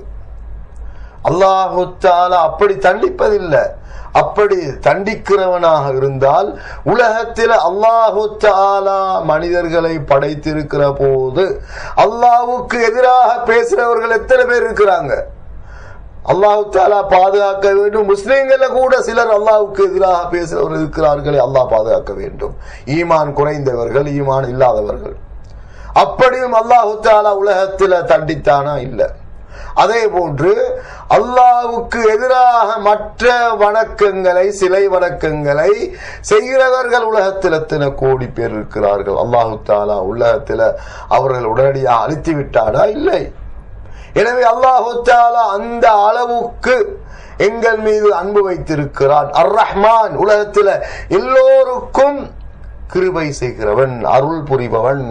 அல்லாஹு தஆலா அப்படி தண்டிப்பதில்லை. அப்படி தண்டிக்கிறவனாக இருந்தால் உலகத்தில் அல்லாஹு தஆலா மனிதர்களை படைத்திருக்கிற போது அல்லாஹ்வுக்கு எதிராக பேசுறவர்கள் எத்தனை பேர் இருக்கிறாங்க? அல்லாஹு தஆலா பாதுகாக்க வேண்டும். முஸ்லிம்கள கூட சிலர் அல்லாஹ்வுக்கு எதிராக பேசுறவர்கள் இருக்கிறார்களே, அல்லாஹ் பாதுகாக்க வேண்டும். ஈமான் குறைந்தவர்கள், ஈமான் இல்லாதவர்கள். அப்படியும் அல்லாஹு தஆலா உலகத்தில் தண்டித்தானா? இல்லை. அதே போன்று அல்லாஹ்வுக்கு எதிராக மற்ற வணக்கங்களை, சிலை வணக்கங்களை செய்கிறவர்கள் உலகத்தில் எத்தனை கோடி பேர் இருக்கிறார்கள். அல்லாஹு தஆலா உலகத்தில் அவர்கள் உடனடியாக அழித்து விட்டாரா? இல்லை. எனவே அல்லாஹு தஆலா அந்த அளவுக்கு எங்கள் மீது அன்பு வைத்திருக்கிறான். அர் ரஹ்மான், உலகத்தில் எல்லோருக்கும் கிருபை செய்கிறவன், அருள் புரிபவன்.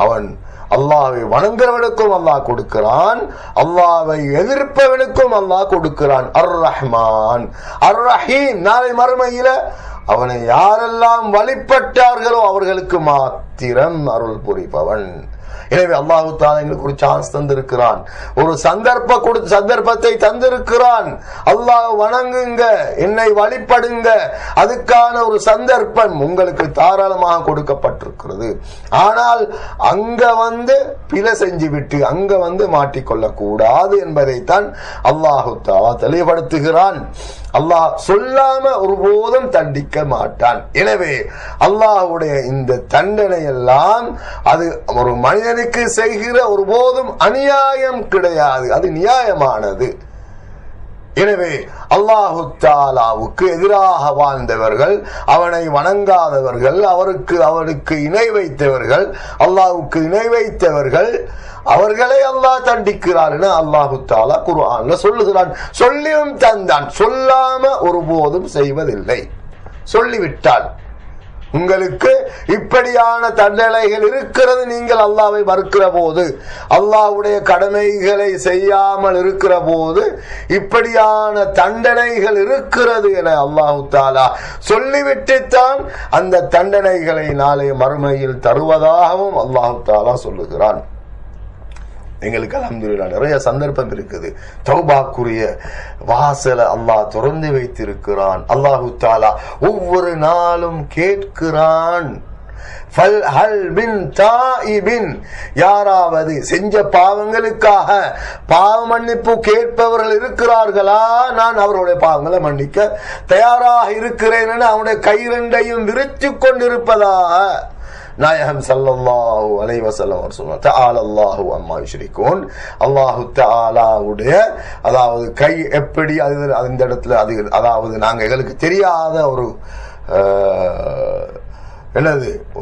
அவன் அல்லாஹ்வை வணங்குறவனுக்கும் அல்லாஹ் கொடுக்கிறான், அல்லாஹ்வை எதிர்ப்பவனுக்கும் அல்லாஹ் கொடுக்கிறான். அர் ரஹ்மான் அர் ரஹீம். நாளை மறுமையில அவனை யாரெல்லாம் வழிபட்டார்களோ அவர்களுக்கு மாத்திரம் அருள் புரிபவன். எனவே அல்லாஹு தஆலா எங்களுக்கு ஒரு சான்ஸ் தந்திருக்கிறான், ஒரு சந்தர்ப்பத்தை தந்திருக்கிறான். அல்லாஹ் வணங்குங்க, என்னை வழிபடுங்க, அதுக்கான ஒரு சந்தர்ப்பம் உங்களுக்கு தாராளமாக கொடுக்கப்பட்டிருக்கிறது. ஆனால் அங்க பிழை செஞ்சு விட்டு அங்க மாட்டிக்கொள்ள கூடாது என்பதைத்தான் அல்லாஹு தஆலா தெளிவுபடுத்துகிறான். அல்லாஹ் சொல்லாம ஒருபோதும் தண்டிக்க மாட்டான். எனவே அல்லாஹ்வுடைய இந்த தண்டனை எல்லாம் அது ஒரு மனிதனுக்கு செய்கிற ஒருபோதும் அநியாயம் கிடையாது, அது நியாயமானது. எனவே அல்லாஹு தஆலாவுக்கு எதிராக வாழ்ந்தவர்கள், அவனை வணங்காதவர்கள், அவருக்கு இணை வைத்தவர்கள், அல்லாஹ்வுக்கு இணை வைத்தவர்கள், அவர்களை அல்லாஹ் தண்டிக்கிறார் என அல்லாஹு தஆலா குர்ஆன்ல சொல்லுகிறான். சொல்லியும் தந்தான், சொல்லாம ஒருபோதும் செய்வதில்லை. சொல்லிவிட்டால் உங்களுக்கு இப்படியான தண்டனைகள் இருக்கிறது, நீங்கள் அல்லாஹ்வை மறுக்கிற போது, அல்லாஹ்வுடைய கடமைகளை செய்யாமல் இருக்கிற போது இப்படியான தண்டனைகள் இருக்கிறது என அல்லாஹு தஆலா சொல்லிவிட்டுத்தான் அந்த தண்டனைகளை நாளை மறுமையில் தருவதாகவும் அல்லாஹு தஆலா சொல்லுகிறான். எங்களுக்கு அல்ஹம்துலில்லாஹ் நிறைய சந்தர்ப்பம் இருக்குது. தௌபாக்குரிய வாசலை அல்லாஹ் திறந்து வைத்திருக்கிறான். அல்லாஹு தஆலா ஒவ்வொரு நாளும் கேட்கிறான், யாராவது செஞ்ச பாவங்களுக்காக பாவ மன்னிப்பு கேட்பவர்கள் இருக்கிறார்களா? நான் அவருடைய பாவங்களை மன்னிக்க தயாராக இருக்கிறேன் என அவனுடைய கைரண்டையும் விரித்து கொண்டிருப்பதாக நாயகம் ஸல்லல்லாஹு அலைஹி வஸல்லம் அவர் சொன்னார். தஆலல்லாஹு அம்மா யுஷ்ரிகூன். அல்லாஹு தஆலாவுடைய அதாவது கை எப்படி அந்த இடத்துல அது அதாவது நாங்க எங்களுக்கு தெரியாத ஒரு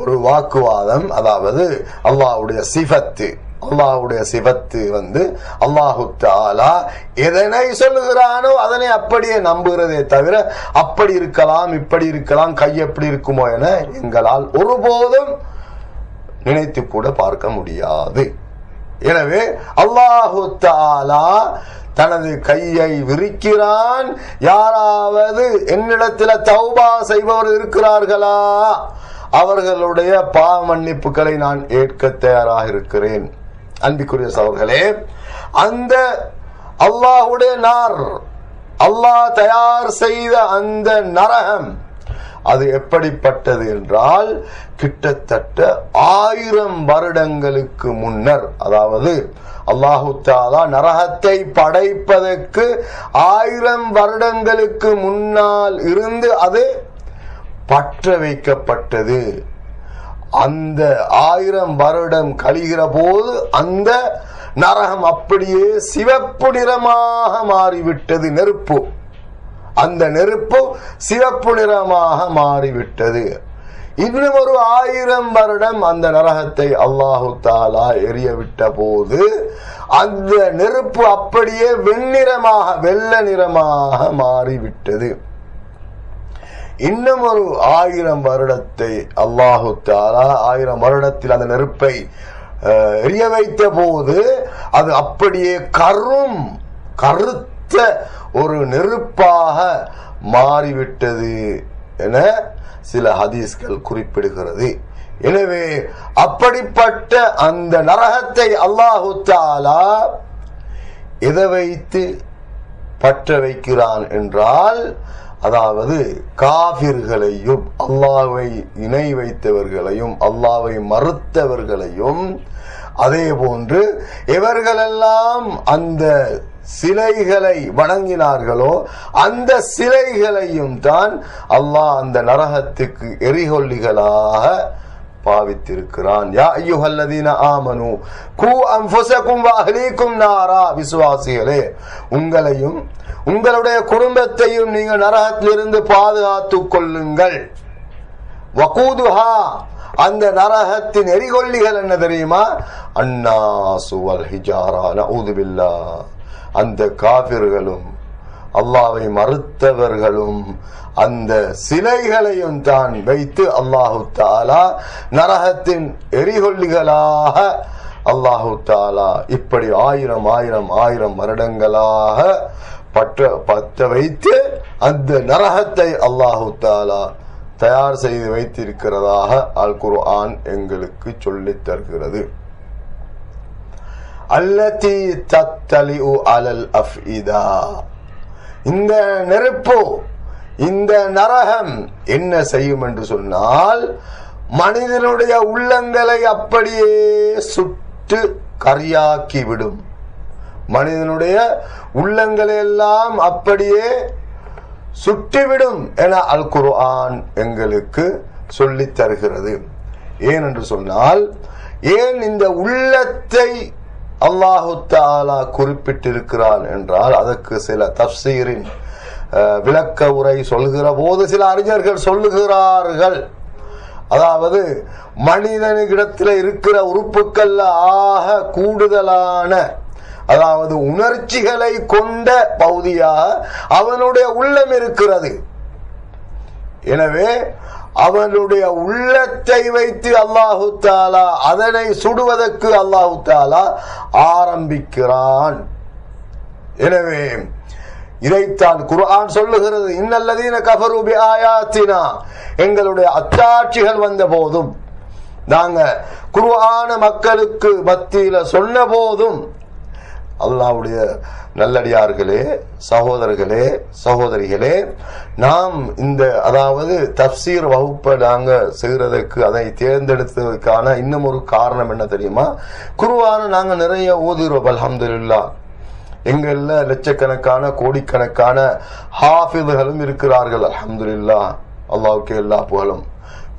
ஒரு வாக்குவாதம். அதாவது அல்லாஹ்வுடைய சிஃபத்து அல்லாஹு தஆலா எதனை சொல்லுகிறானோ அதனை அப்படியே நம்புகிறதே தவிர அப்படி இருக்கலாம் இப்படி இருக்கலாம் கை எப்படி இருக்குமோ என எங்களால் ஒருபோதும் நினைத்து கூட பார்க்க முடியாது. எனவே அல்லாஹு தஆலா தனது கையை விரிக்கிறான். யாராவது என்னிடத்தில் தௌபா செய்பவர் இருக்கிறார்களா, அவர்களுடைய பாவ மன்னிப்புகளை நான் ஏற்க தயாராக இருக்கிறேன். அன்பிற்குரிய சகோதரர்களே, அந்த அல்லாஹ்வுடைய அல்லாஹ் தயார் செய்த அந்த நரகம் அது எப்படிப்பட்டது என்றால் கிட்டத்தட்ட 1000 வருடங்களுக்கு முன்னர், அதாவது அல்லாஹு தஆலா நரகத்தை படைப்பதற்கு 1000 வருடங்களுக்கு முன்னால் இருந்து அது பற்ற வைக்கப்பட்டது. அந்த 1000 வருடம் கழிகிற போது அந்த நரகம் அப்படியே சிவப்பு நிறமாக மாறிவிட்டது. அந்த நெருப்பு சிவப்பு நிறமாக மாறிவிட்டது. இன்னும் ஒரு 1000 வருடம் அந்த நரகத்தை அல்லாஹு தஆலா எரியவிட்ட போது அந்த நெருப்பு அப்படியே வெள்ளை நிறமாக மாறிவிட்டது. இன்னும் ஒரு 1000 வருடத்தை அல்லாஹு தஆலா 1000 வருடத்தில் அந்த நெருப்பை எரிய வைத்த போது அது அப்படியே கருத்த ஒரு நெருப்பாக மாறிவிட்டது என சில ஹதீஸ்கள் குறிப்பிடுகிறது. எனவே அப்படிப்பட்ட அந்த நரகத்தை அல்லாஹு தஆலா எதை வைத்து பற்ற வைக்கிறான் என்றால், அதாவது காபிர்களையும் அல்லாஹ்வை இணை வைத்தவர்களையும் அல்லாஹ்வை மறுத்தவர்களையும், அதே போன்று எவர்களெல்லாம் அந்த சிலைகளை வணங்கினார்களோ அந்த சிலைகளையும் தான் அல்லாஹ் அந்த நரகத்துக்கு எரிகொல்லிகளாக பாவித்திருக்கிறான். யா அய்யுஹல்லதீன ஆமனு கூ அன்ஃபுஸகும் வ அஹ்லீகும் நாரா, விசுவாசிகளே உங்களையும் உங்களுடைய குடும்பத்தையும் நீங்கள் நரகத்திலிருந்து பாதுகாத்துக் கொள்ளுங்கள். வகூதுஹா, அந்த நரகத்தின் எரிகொல்லிகள் என்ன தெரியுமா? அன்னாசு வல் ஹிஜாரா, நஊது பில்லாஹ். அந்த காபிர்களும் அல்லாஹ்வை மறுத்தவர்களும் அந்த சிலைகளையும் தான் வைத்து அல்லாஹு தஆலா நரகத்தின் எரிகொல்லிகளாக அல்லாஹு தஆலா இப்படி ஆயிரம் வருடங்களாக பற்ற வைத்து அந்த நரகத்தை அல்லாஹு தஆலா தயார் செய்து வைத்திருக்கிறதாக அல் குர்ஆன் எங்களுக்கு சொல்லித் தருகிறது. அல்லதி தத்தலிஉ அலல் அஃஇதா, இந்த நெருப்பு, இந்த நரகம் என்ன செய்யும் என்று சொன்னால், மனிதனுடைய உள்ளங்களை அப்படியே சுட்டு கரியாக்கி விடும். மனிதனுடைய உள்ளங்களை எல்லாம் அப்படியே சுட்டிவிடும் என அல் குர்ஆன் எங்களுக்கு சொல்லித் தருகிறது. ஏன் என்று சொன்னால், ஏன் இந்த உள்ளத்தை அல்லாஹு தஆலா குறிப்பிட்டிருக்கிறான் என்றால், அதற்கு சில தஃப்சீரின் விளக்க உரை சொல்கிற போது சில அறிஞர்கள் சொல்லுகிறார்கள், அதாவது மனிதனிடத்தில் இருக்கிற உறுப்புக்கள் ஆக கூடுதலான, அதாவது உணர்ச்சிகளை கொண்ட பகுதியாக அவனுடைய உள்ளம் இருக்கிறது. எனவே அவனுடைய உள்ளத்தை வைத்து அல்லாஹு தஆலா அதனை சுடுவதற்கு அல்லாஹு தஆலா ஆரம்பிக்கிறான். எனவே இதைத்தான் குர்ஆன் சொல்லுகிறது, இன்னல்லதீன கஃபரு பிஆயாத்தினா, எங்களுடைய அத்தாட்சிகள் வந்த போதும், நாங்க குர்ஆன மக்களுக்கு மத்தியில சொன்ன போதும், அல்லாஹ்வுடைய நல்லடியார்களே, சகோதரர்களே, சகோதரிகளே, நாம் இந்த அதாவது தஃப்சீர் வகுப்பை நாங்க செய்யறதுக்கு, அதை தேர்ந்தெடுத்ததுக்கான இன்னும் ஒரு காரணம் என்ன தெரியுமா? குர்ஆனை நாங்க நிறைய ஓதுறோம். அல்ஹம்துலில்லாஹ், எங்கள்ல லட்சக்கணக்கான கோடிக்கணக்கான ஹாஃபிதுகளும் இருக்கிறார்கள். அல்ஹம்துலில்லாஹ், அல்லாஹ்வுக்கு எல்லா புகழும்.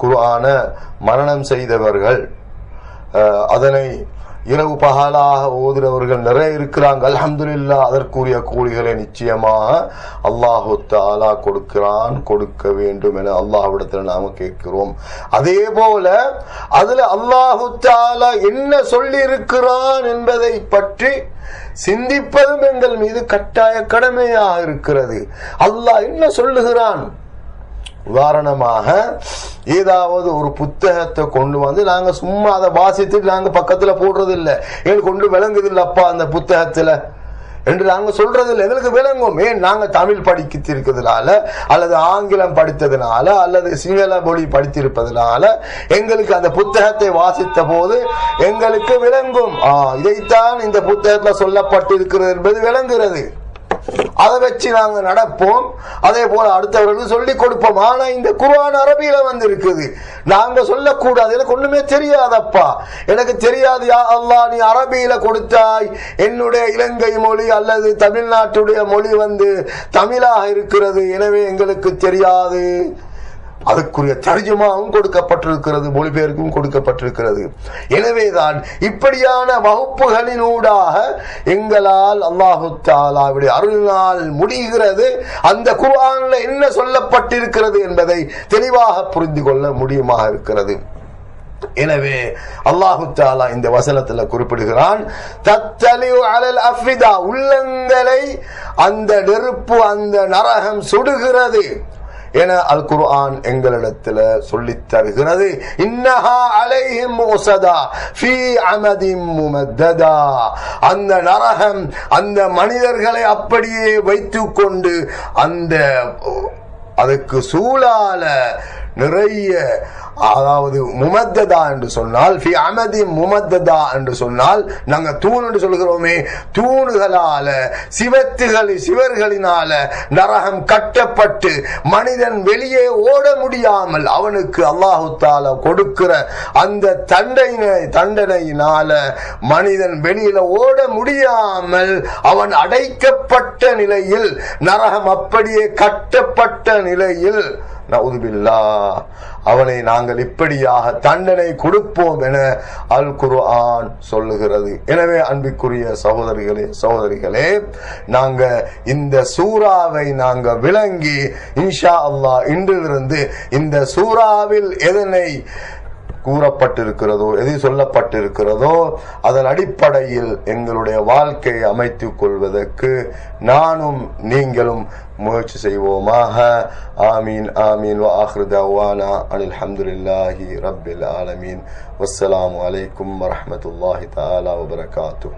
குர்ஆனை மனனம் செய்தவர்கள், அதனை இரவு பகலாக ஓதுறவர்கள் நிறைய இருக்கிறாங்க. அல்ஹம்துலில்லாஹ், அதற்குரிய கூலிகளை நிச்சயமாக அல்லாஹு தஆலா கொடுக்கிறான், கொடுக்க வேண்டும் என அல்லாஹ்விடத்தில் நாம கேட்கிறோம். அதே போல அதுல அல்லாஹு தஆலா என்ன சொல்லி இருக்கிறான் என்பதை பற்றி சிந்திப்பதும் எங்கள் மீது கட்டாய கடமையாக இருக்கிறது. அல்லாஹ் என்ன சொல்லுகிறான்? உதாரணமாக ஏதாவது ஒரு புத்தகத்தை கொண்டு வந்து நாங்க சும்மா அதை வாசித்துட்டு நாங்க பக்கத்துல போடுறது இல்லை. எங்களுக்கு கொண்டு விளங்குது இல்லப்பா அந்த புத்தகத்துல என்று நாங்க சொல்றது இல்லை. எங்களுக்கு விளங்கும். ஏன்? நாங்க தமிழ் படிக்கிறதுனால, அல்லது ஆங்கிலம் படித்ததுனால, அல்லது சிங்கள மொழி படித்திருப்பதனால எங்களுக்கு அந்த புத்தகத்தை வாசித்த போது எங்களுக்கு விளங்கும். இதைத்தான் இந்த புத்தகத்துல சொல்லப்பட்டிருக்கிறது என்பது விளங்குகிறது. அதை வச்சு நாங்க நடப்போம். அதே போல அடுத்தவர்களுக்கு சொல்லிக் கொடுப்போம். ஆனா இந்த குர்ஆன் அரபியில வந்து இருக்குது, நாங்க சொல்லக்கூடாது. எனக்கு ஒண்ணுமே தெரியாதப்பா, எனக்கு தெரியாது. யா அல்லாஹ், நீ அரபியில கொடுத்தாய், என்னுடைய இலங்கை மொழி அல்லது தமிழ்நாட்டுடைய மொழி வந்து தமிழாக இருக்கிறது, எனவே எங்களுக்கு தெரியாது. அதுக்குரிய தர்ஜுமாவும் கொடுக்கப்பட்டிருக்கிறது, மொழிபெயர்ப்பும் கொடுக்கப்பட்டிருக்கிறது. எனவேதான் இப்படியான வகுப்புகளினூடாக எங்களால் அல்லாஹு தஆலாவுடைய அருளினால் முடிகிறது அந்த குர்ஆன்ல என்ன சொல்லப்பட்டிருக்கிறது என்பதை தெளிவாக புரிந்து கொள்ள முடியுமாக இருக்கிறது. எனவே அல்லாஹு தஆலா இந்த வசனத்துல குறிப்பிடுகிறான், தத்தலிஉ அலல் அஃபிதா, உள்ளங்களை அந்த நெருப்பு, அந்த நரகம் சுடுகிறது என அல் குர்ஆன் எங்களிடத்தில் சொல்லித் தருகிறது. இன்னஹா அலைஹிம் முஸதா ஃபீ அமதின் முமத்ததா, அந்த நரகம் அந்த மனிதர்களை அப்படியே வைத்துக் கொண்டு அந்த அதுக்கு சூழால நிறைய, அதாவது முமத்ததா என்று சொன்னால் ஃபி அமதி முமத்ததா என்று சொன்னால் நாங்க தூண் என்று சொல்கிறோமே, தூணுகளால சிவர்களினால நரகம் கட்டப்பட்டு மனிதன் வெளியே ஓட முடியாமல் அவனுக்கு அல்லாஹு தஆலா கொடுக்கிற அந்த தண்டனையினால மனிதன் வெளியில ஓட முடியாமல் அவன் அடைக்கப்பட்ட நிலையில், நரகம் அப்படியே கட்டப்பட்ட நிலையில் நவுதுபில்லா அவனை நாங்கள் இப்படியாக தண்டனை கொடுப்போம் என அல் குர்ஆன் சொல்லுகிறது. எனவே அன்பிற்குரிய சகோதரிகளே, நாங்க இந்த சூறாவை நாங்க விளங்கி இன்ஷா அல்லாஹ் இன்றிலிருந்து இந்த சூறாவில் எதனை கூறப்பட்டிருக்கிறதோ, எது சொல்லப்பட்டிருக்கிறதோ அதன் அடிப்படையில் எங்களுடைய வாழ்க்கையை அமைத்துக் கொள்வதற்கு நானும் நீங்களும் முயற்சி செய்வோமாக. ஆமீன் ஆமீன். வ ஆகிரு தஅவானா அனில் ஹம்துலில்லாஹி ரப்பில் ஆலமீன். வஸ்ஸலாமு அலைக்கும் வரஹ்மத்துல்லாஹி தஆலா வ பரகாத்துஹு.